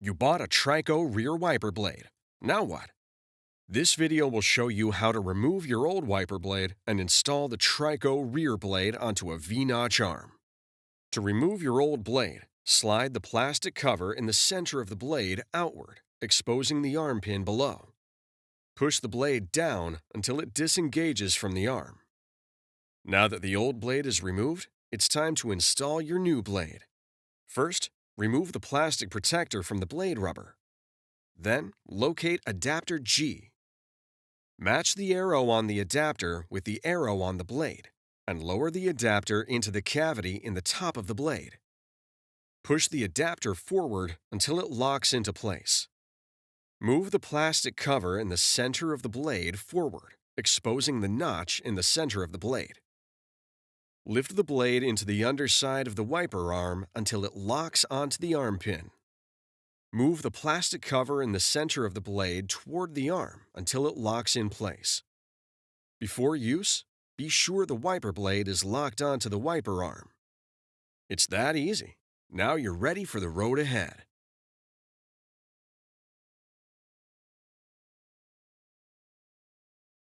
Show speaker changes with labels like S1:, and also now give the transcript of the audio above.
S1: You bought a TRICO rear wiper blade. Now what? This video will show you how to remove your old wiper blade and install the TRICO rear blade onto a V-notch arm. To remove your old blade, slide the plastic cover in the center of the blade outward, exposing the arm pin below. Push the blade down until it disengages from the arm. Now that the old blade is removed, it's time to install your new blade. First, remove the plastic protector from the blade rubber. Then, locate adapter G. Match the arrow on the adapter with the arrow on the blade, and lower the adapter into the cavity in the top of the blade. Push the adapter forward until it locks into place. Move the plastic cover in the center of the blade forward, exposing the notch in the center of the blade. Lift the blade into the underside of the wiper arm until it locks onto the arm pin. Move the plastic cover in the center of the blade toward the arm until it locks in place. Before use, be sure the wiper blade is locked onto the wiper arm. It's that easy. Now you're ready for the road ahead.